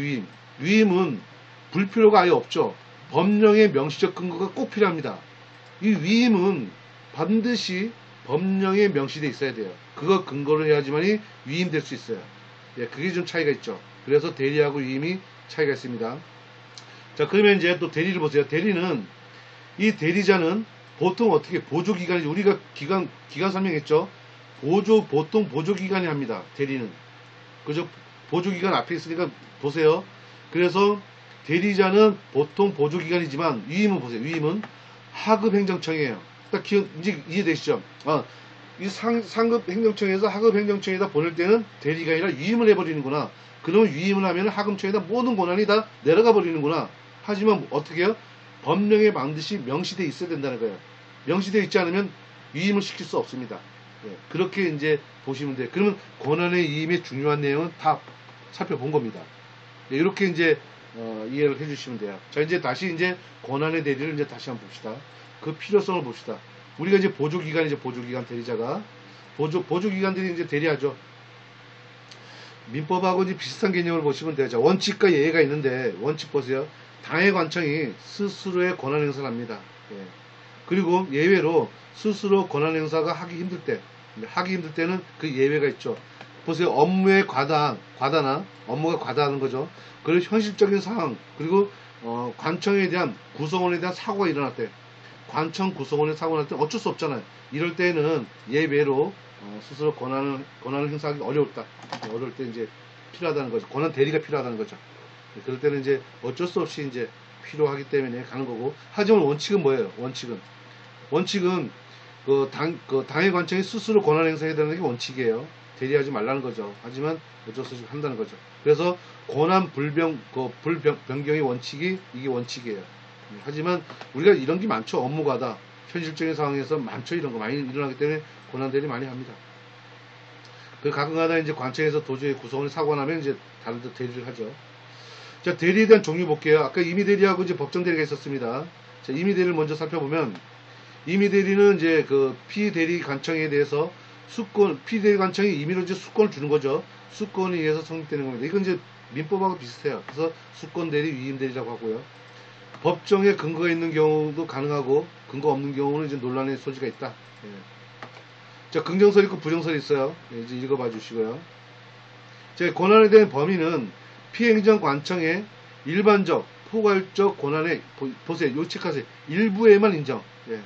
위임은 불필요가 아예 없죠. 법령의 명시적 근거가 꼭 필요합니다. 이 위임은 반드시 법령에 명시되어 있어야 돼요. 그거 근거로 해야지만이 위임될 수 있어요. 예, 그게 좀 차이가 있죠. 그래서 대리하고 위임이 차이가 있습니다. 자, 그러면 이제 또 대리를 보세요. 이 대리자는 보통 어떻게 보조기관이죠. 우리가 기간 설명했죠. 보통 보조기관이 합니다. 대리는. 그죠? 보조기관 앞에 있으니까 보세요. 그래서 대리자는 보통 보조기관이지만 위임은 보세요. 위임은 하급 행정청이에요. 딱 이제 이해되시죠? 이 상급 행정청에서 하급 행정청에다 보낼 때는 대리가 아니라 위임을 해버리는구나. 그러면 위임을 하면 하급청에다 모든 권한이 다 내려가 버리는구나. 하지만 어떻게 해요? 법령에 반드시 명시되어 있어야 된다는 거예요. 명시되어 있지 않으면 위임을 시킬 수 없습니다. 예, 그렇게 이제 보시면 돼요. 그러면 권한의 위임의 중요한 내용은 다 살펴본 겁니다. 예, 이렇게 이제 이해를 해주시면 돼요. 자, 이제 다시 이제 권한의 대리를 이제 다시 한번 봅시다. 그 필요성을 봅시다. 우리가 이제 보조기관이죠. 보조기관 대리자가 보조기관들이 이제 대리하죠. 민법하고 이제 비슷한 개념을 보시면 돼요. 자, 원칙과 예외가 있는데 원칙 보세요. 당해관청이 스스로의 권한 행사를 합니다. 예. 그리고 예외로 스스로 권한 행사가 하기 힘들 때는 그 예외가 있죠. 보세요. 업무의 과다나 업무가 과다하는 거죠. 그리고 현실적인 상황, 그리고 관청에 대한 구성원에 대한 사고가 일어날 때, 관청 구성원의 사고가 날 때 어쩔 수 없잖아요. 이럴 때는 예외로 스스로 권한을 행사하기 어려웠다. 어려울 때 이제 필요하다는 거죠. 권한 대리가 필요하다는 거죠. 그럴 때는 이제 어쩔 수 없이 이제 필요하기 때문에 가는 거고. 하지만 원칙은 뭐예요? 원칙은 당의 관청이 스스로 권한 행사해야 되는 게 원칙이에요. 대리하지 말라는 거죠. 하지만 어쩔 수 없이 한다는 거죠. 그래서 권한 변경의 원칙이 이게 원칙이에요. 하지만 우리가 이런 게 많죠. 업무가다. 현실적인 상황에서 많죠. 이런 거 많이 일어나기 때문에 권한 대리 많이 합니다. 그 가끔가다 이제 관청에서 도저히 구성원이 사고가 나면 이제 다른 데 대리를 하죠. 자, 대리에 대한 종류 볼게요. 아까 임의 대리하고 이제 법정 대리가 있었습니다. 자, 임의 대리를 먼저 살펴보면 임의 대리는 이제 그 피대리 관청에 대해서 피대리 관청이 임의로 이제 수권을 주는 거죠. 수권에 의해서 성립되는 겁니다. 이건 이제 민법하고 비슷해요. 그래서 수권 대리, 위임 대리라고 하고요. 법정에 근거가 있는 경우도 가능하고 근거 없는 경우는 이제 논란의 소지가 있다. 예. 자, 긍정설이 있고 부정설이 있어요. 예, 이제 읽어봐 주시고요. 자, 권한에 대한 범위는 피행정관청의 일반적, 포괄적 권한에 보세요. 요 체크하세요. 일부에만 인정. 예.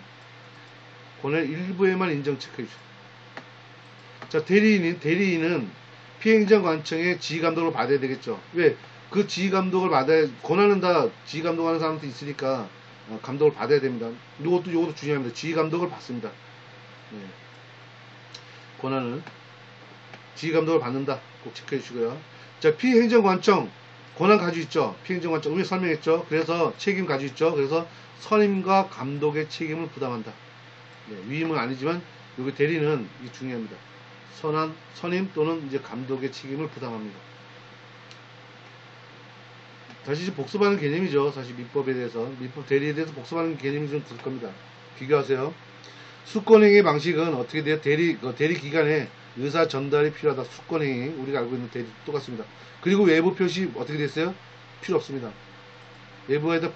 권한 일부에만 인정 체크해 주세요. 자, 대리인은 피행정관청의 지휘감독을 받아야 되겠죠. 왜? 그 지휘감독을 받아야, 권한은 다 지휘감독하는 사람도 있으니까 감독을 받아야 됩니다. 요것도 중요합니다. 지휘감독을 받습니다. 네. 권한은 지휘감독을 받는다. 꼭 체크해 주시고요. 자, 피행정관청 권한 가지고 있죠. 피행정관청 우리 설명했죠. 그래서 책임 가지고 있죠. 그래서 선임과 감독의 책임을 부담한다. 네, 위임은 아니지만 여기 대리는 이게 중요합니다. 선임 또는 이제 감독의 책임을 부담합니다. 다시 이제 복습하는 개념이죠. 사실 민법에 대해서, 민법 대리에 대해서 복습하는 개념이 좀 들 겁니다. 비교하세요. 수권행위 방식은 어떻게 돼요? 대리 기간에 의사 전달이 필요하다. 수권행위 우리가 알고 있는 대리 똑같습니다. 그리고 외부 표시 어떻게 됐어요? 필요 없습니다. 외부에다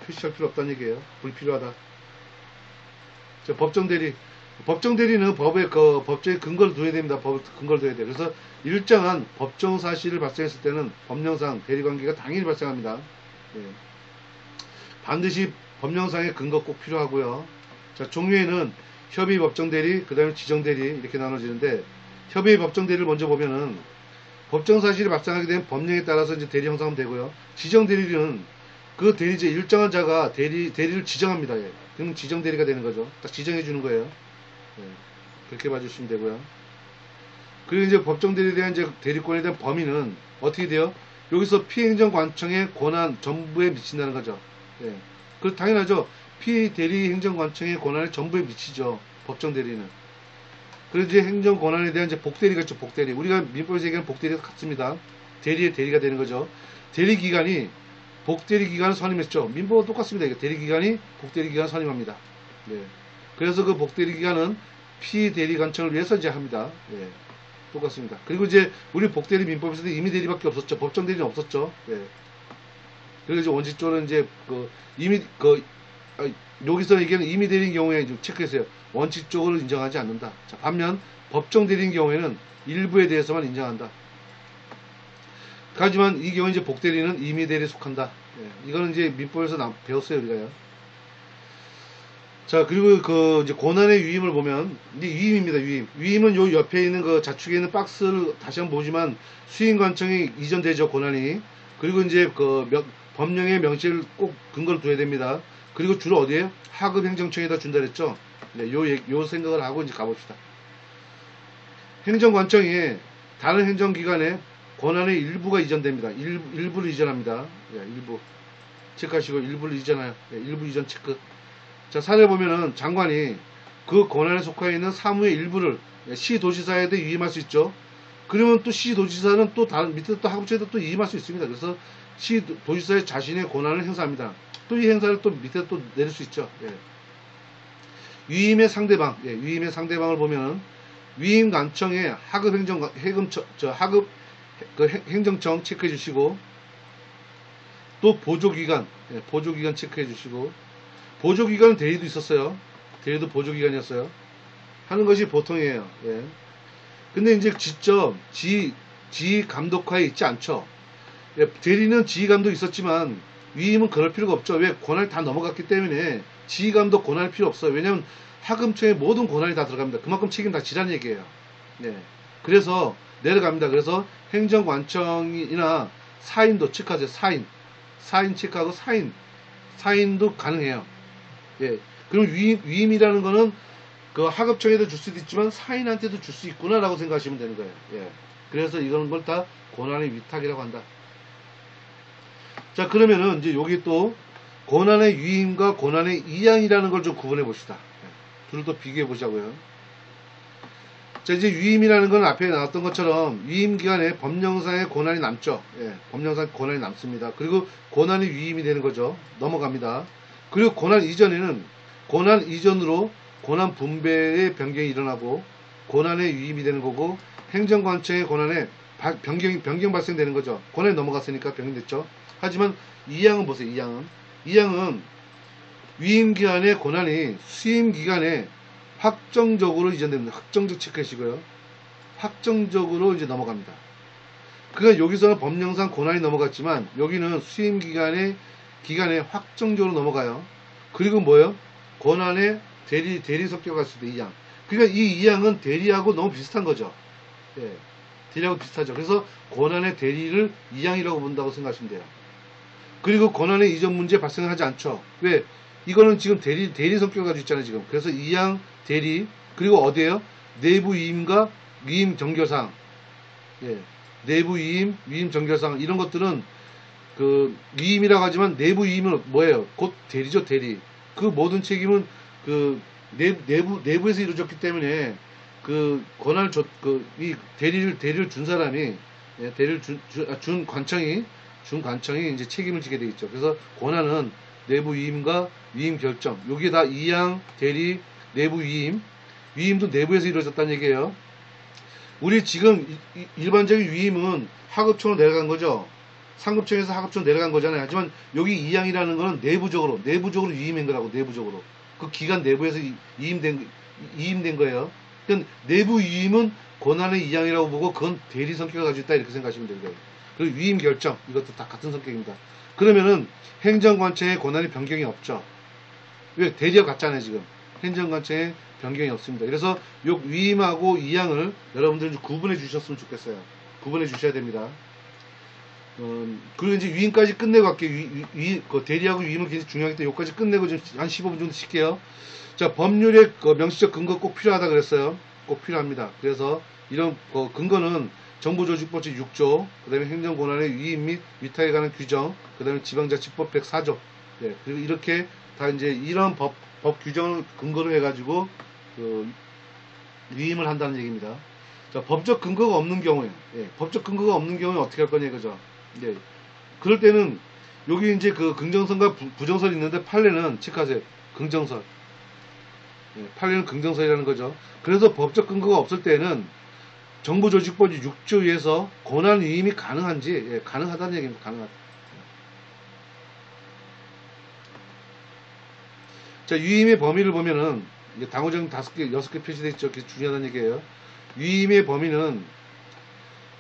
표시할 필요 없다는 얘기예요. 불필요하다. 자, 법정 대리는 법적인 근거를 둬야 됩니다. 근거를 둬야 돼요. 그래서 일정한 법정 사실을 발생했을 때는 법령상 대리관계가 당연히 발생합니다. 예. 반드시 법령상의 근거 꼭 필요하고요. 자, 종류에는 협의 법정 대리, 그 다음에 지정 대리 이렇게 나눠지는데, 협의 법정 대리를 먼저 보면은 법정 사실이 발생하게 되면 법령에 따라서 이제 대리 형성하면 되고요. 지정 대리는 그 대리제 일정한 자가 대리를 지정합니다. 예. 그러면 지정 대리가 되는 거죠. 딱 지정해 주는 거예요. 예. 그렇게 봐주시면 되고요. 그리고 이제 법정 대리에 대한 이제 대리권에 대한 범위는 어떻게 돼요? 여기서 피행정관청의 권한 전부에 미친다는 거죠. 예. 그 당연하죠. 피대리 행정관청의 권한에 전부에 미치죠. 법정 대리는. 그리고 이제 행정 권한에 대한 이제 복대리가 있죠. 복대리. 우리가 민법에서 얘기하는 복대리가 같습니다. 대리의 대리가 되는 거죠. 대리 기간이 복대리 기간을 선임했죠. 민법은 똑같습니다. 이게 대리 기간이 복대리 기간을 선임합니다. 네. 그래서 그 복대리 기간은 피대리 관청을 위해서 이제 합니다. 네. 똑같습니다. 그리고 이제 우리 복대리 민법에서도 임의 대리밖에 없었죠. 법정 대리는 없었죠. 네. 그리고 이제 원칙적으로는 이제 여기서 얘기하는 임의 대리인 경우에 좀 체크해주세요. 원칙적으로 인정하지 않는다. 자, 반면 법정 대리인 경우에는 일부에 대해서만 인정한다. 하지만 이 경우 이제 복대리는 임의 대리에 속한다. 예, 이거는 이제 민법에서 배웠어요, 우리가요. 자, 그리고 이제 권한의 위임을 보면, 이제 위임입니다, 위임. 위임은 요 옆에 있는 그 좌측에 있는 박스를 다시 한번 보지만, 수임관청이 이전되죠, 권한이. 그리고 이제 법령의 명시를 꼭 근거를 둬야 됩니다. 그리고 주로 어디에요? 하급 행정청에다 준다 그랬죠? 네, 요 생각을 하고 이제 가봅시다. 행정관청이 다른 행정기관에 권한의 일부가 이전됩니다. 일부를 이전합니다. 예, 일부. 체크하시고 일부를 이전하여 일부 이전 체크. 자, 사례 보면은 장관이 그 권한에 속하여 있는 사무의 일부를 시도지사에 대해 위임할 수 있죠. 그러면 또 시도지사는 또 다른 밑에 또 하급처에도 또 위임할 수 있습니다. 그래서 시도지사의 자신의 권한을 행사합니다. 또 이 행사를 또 밑에 또 내릴 수 있죠. 예. 위임의 상대방, 위임의 상대방을 보면은 위임 관청의 하급 행정 하급 그 행정청 체크해 주시고, 또 보조기관, 보조기관 체크해 주시고, 보조기관은 대리도 있었어요. 대리도 보조기관이었어요. 하는 것이 보통이에요. 예. 근데 이제 직접 지휘 감독하에 있지 않죠. 예, 대리는 지휘 감독 있었지만 위임은 그럴 필요가 없죠. 왜? 권한이 다 넘어갔기 때문에 지휘 감독 권한이 필요 없어요. 왜냐면 하급처의 모든 권한이 다 들어갑니다. 그만큼 책임 다 지란 얘기예요. 네. 그래서 내려갑니다. 그래서 행정관청이나 사인도 체크하세요. 사인 체크하고 사인도 가능해요. 예. 그럼 위임이라는 거는 그 하급청에도 줄 수도 있지만 사인한테도 줄 수 있구나라고 생각하시면 되는 거예요. 예. 그래서 이런 걸 다 권한의 위탁이라고 한다. 자, 그러면은 이제 여기 또 권한의 위임과 권한의 이양이라는 걸 좀 구분해 봅시다. 둘을 또 비교해 보자고요. 자, 이제 위임이라는 건 앞에 나왔던 것처럼 위임 기간에 법령상의 권한이 남죠. 예, 법령상 권한이 남습니다. 그리고 권한이 위임이 되는 거죠. 넘어갑니다. 그리고 권한 이전에는 권한 이전으로 권한 분배의 변경이 일어나고 권한의 위임이 되는 거고, 행정관청의 권한에 변경 발생되는 거죠. 권한이 넘어갔으니까 변경됐죠. 하지만 이양은 보세요. 이양은 위임 기간의 권한이 수임 기간에 확정적으로 이전됩니다. 확정적 체크하시고요. 확정적으로 이제 넘어갑니다. 그러니까 여기서는 법령상 권한이 넘어갔지만 여기는 수임 기간에 확정적으로 넘어가요. 그리고 뭐예요? 권한의 대리 섞여 갔을 때 이양. 그러니까 이 이양은 대리하고 너무 비슷한 거죠. 예. 대리하고 비슷하죠. 그래서 권한의 대리를 이양이라고 본다고 생각하시면 돼요. 그리고 권한의 이전 문제 발생을 하지 않죠. 왜? 이거는 지금 대리 성격 가지고 있잖아요, 지금. 그래서 이양, 대리, 그리고 어디에요? 내부 위임과 위임 정결사항. 예. 내부 위임, 위임 정결사항. 이런 것들은 그 위임이라고 하지만 내부 위임은 뭐예요? 곧 대리죠, 대리. 그 모든 책임은 그 내부에서 이루어졌기 때문에 그 권한을 이 대리를 준 사람이, 예, 대리를 준 관청이 이제 책임을 지게 되겠죠. 그래서 권한은 내부 위임과 위임 결정, 여기에 다 이양, 대리, 내부 위임도 내부에서 이루어졌다는 얘기예요. 우리 지금 일반적인 위임은 하급청으로 내려간 거죠. 상급청에서 하급청으로 내려간 거잖아요. 하지만 여기 이양이라는 거는 내부적으로 위임한 거라고. 내부적으로 그 기관 내부에서 이임된 거예요. 그러니까 내부 위임은 권한의 이양이라고 보고 그건 대리 성격을 가지고 있다, 이렇게 생각하시면 되는 거예요. 그리고 위임 결정, 이것도 다 같은 성격입니다. 그러면은 행정관청의 권한이 변경이 없죠. 왜? 대리와 같잖아요, 지금. 행정관청의 변경이 없습니다. 그래서 요 위임하고 이양을 여러분들은 구분해 주셨으면 좋겠어요. 구분해 주셔야 됩니다. 그리고 이제 위임까지 끝내고 갈게요. 그 대리하고 위임은 굉장히 중요하기 때문에 여기까지 끝내고 좀 한 15분 정도 쉴게요. 자, 법률의 그 명시적 근거 꼭 필요하다 그랬어요. 꼭 필요합니다. 그래서 이런 근거는 정부조직법제 6조, 그 다음에 행정권한의 위임 및 위탁에 관한 규정, 그 다음에 지방자치법 104조. 네, 그리고 이렇게 다 이제 이런 법 규정을 근거로 해가지고 위임을 한다는 얘기입니다. 자, 법적 근거가 없는 경우에, 법적 근거가 없는 경우에 어떻게 할 거냐 이거죠. 네. 그럴 때는 여기 이제 그 긍정설과 부정설이 있는데 판례는 체크하세요. 긍정설. 판례는 긍정설이라는 거죠. 그래서 법적 근거가 없을 때는 정부조직법 6조에서 권한 위임이 가능한지, 가능하다는 얘기입니다. 가능하다. 자, 위임의 범위를 보면은 이게 당호정 5개, 6개 표시되어 있죠. 그게 중요하다는 얘기예요. 위임의 범위는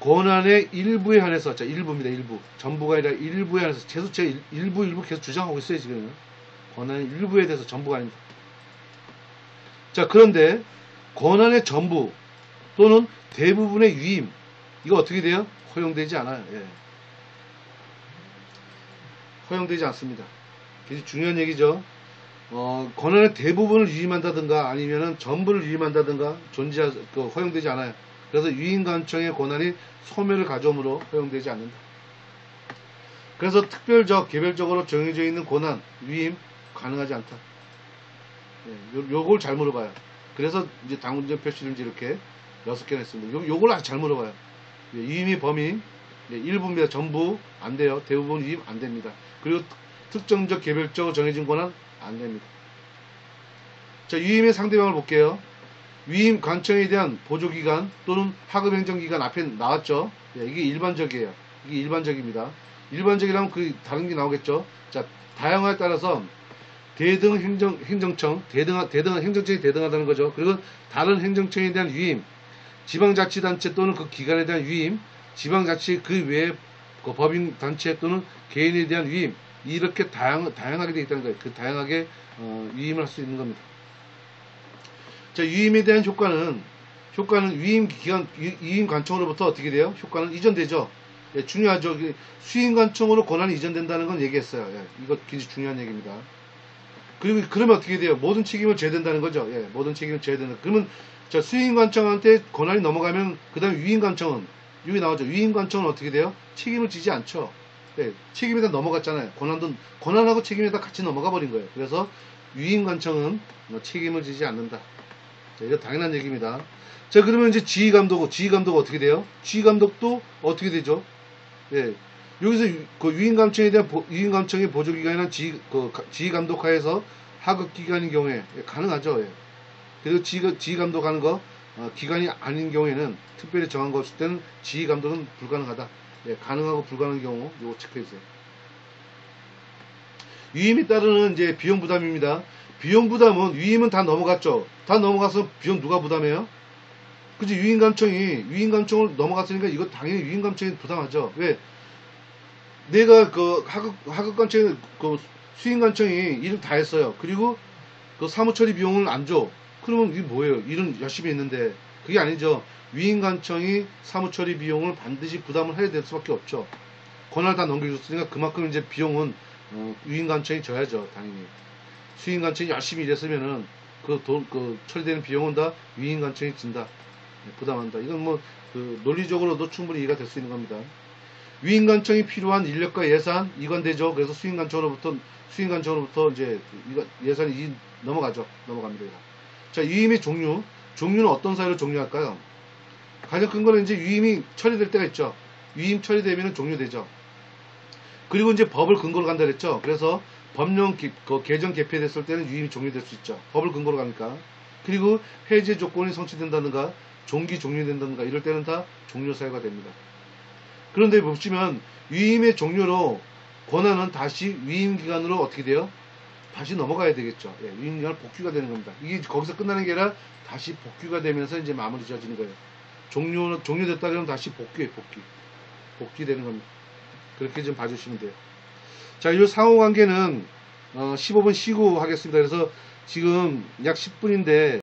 권한의 일부에 한해서, 자, 일부입니다. 일부. 전부가 아니라 일부에 한해서, 계속 제가 일부 계속 주장하고 있어요, 지금. 권한의 일부에 대해서 전부가 아닙니다. 자, 그런데 권한의 전부 또는 대부분의 위임, 이거 어떻게 돼요? 허용되지 않아요. 예. 허용되지 않습니다. 굉장히 중요한 얘기죠. 권한의 대부분을 위임한다든가 아니면은 전부를 위임한다든가 허용되지 않아요. 그래서 위임관청의 권한이 소멸을 가져오므로 허용되지 않는다. 그 그래서 특별적, 개별적으로 정해져 있는 권한, 위임 가능하지 않다. 요걸 잘 물어봐요. 그래서 이제 당문적 표시를 이렇게 6개나 했습니다. 요걸 아주 잘 물어봐요. 위임의 범위, 일부입니다. 전부 안 돼요. 대부분 위임 안 됩니다. 그리고 특정적, 개별적으로 정해진 권한 안 됩니다. 자, 위임의 상대방을 볼게요. 위임 관청에 대한 보조기관 또는 하급행정기관 앞에 나왔죠. 이게 일반적이에요. 이게 일반적입니다. 일반적이라면 그 다른 게 나오겠죠. 자, 다양화에 따라서 대등 행정청, 행정청이 대등하다는 거죠. 그리고 다른 행정청에 대한 위임, 지방자치단체 또는 그 기관에 대한 위임, 지방자치 그 외에 그 법인단체 또는 개인에 대한 위임, 이렇게 다양하게 되어 있다는 거예요. 그 다양하게 위임을 할 수 있는 겁니다. 자, 위임에 대한 효과는 위임 관청으로부터 어떻게 돼요? 효과는 이전되죠. 예, 중요하죠. 수임 관청으로 권한이 이전된다는 건 얘기했어요. 예, 이거 굉장히 중요한 얘기입니다. 그리고 그러면 어떻게 돼요? 모든 책임을 져야 된다는 거죠. 예, 모든 책임을 져야 된다. 그러면 자, 수임 관청한테 권한이 넘어가면 그다음 위임 관청은 여기 나오죠. 위임 관청은 어떻게 돼요? 책임을 지지 않죠. 예, 책임이 다 넘어갔잖아요. 권한하고 책임이 다 같이 넘어가 버린 거예요. 그래서 위임 관청은 책임을 지지 않는다. 자, 이거 당연한 얘기입니다. 자, 그러면 이제 지휘감독은 어떻게 돼요? 지휘감독도 어떻게 되죠? 예. 여기서 그 위임감청에 대한 위임감청의 보조기관이나 지휘감독하에서 하급기관인 경우에 가능하죠. 예. 그리고 지휘감독하는 거 기관이 아닌 경우에는 특별히 정한 거 없을 때는 지휘감독은 불가능하다. 예, 가능하고 불가능한 경우 이거 체크해주세요. 위임에 따르는 이제 비용 부담입니다. 비용 부담은 위임은 다 넘어갔죠. 다 넘어가서 비용 누가 부담해요? 그치, 위임감청을 넘어갔으니까 이거 당연히 위임감청이 부담하죠. 왜? 내가 그 하급관청에 그 수임관청이 일을 다 했어요. 그리고 그 사무처리 비용을 안 줘. 그러면 이게 뭐예요? 일은 열심히 했는데. 그게 아니죠. 위임관청이 사무처리 비용을 반드시 부담을 해야 될 수밖에 없죠. 권한을 다 넘겨줬으니까 그만큼 이제 비용은 위임관청이 져야죠. 당연히. 수임관청이 열심히 일했으면은 그 처리되는 비용은 다 위임관청이 진다. 부담한다. 이건 뭐 논리적으로도 충분히 이해가 될 수 있는 겁니다. 위임관청이 필요한 인력과 예산 이관되죠. 그래서 수임관청으로부터 이제 예산이 넘어갑니다. 자, 위임의 종류는 어떤 사유로 종료할까요? 가장 큰 거는 이제 위임이 처리될 때가 있죠. 위임 처리되면 종료되죠. 그리고 이제 법을 근거로 간다 그랬죠. 그래서 법령 개정 개폐됐을 때는 위임이 종료될 수 있죠. 법을 근거로 가니까. 그리고 해제 조건이 성취된다든가 종기 종료된다든가 이럴 때는 다 종료 사유가 됩니다. 그런데 보시면 위임의 종료로 권한은 다시 위임기간으로 어떻게 돼요? 다시 넘어가야 되겠죠. 예, 위임기간 복귀가 되는 겁니다. 이게 거기서 끝나는 게 아니라 다시 복귀가 되면서 이제 마무리 지어지는 거예요. 종료됐다 그러면 다시 복귀되는 겁니다. 그렇게 좀 봐주시면 돼요. 자, 이 상호관계는 15분 쉬고 하겠습니다. 그래서 지금 약 10분인데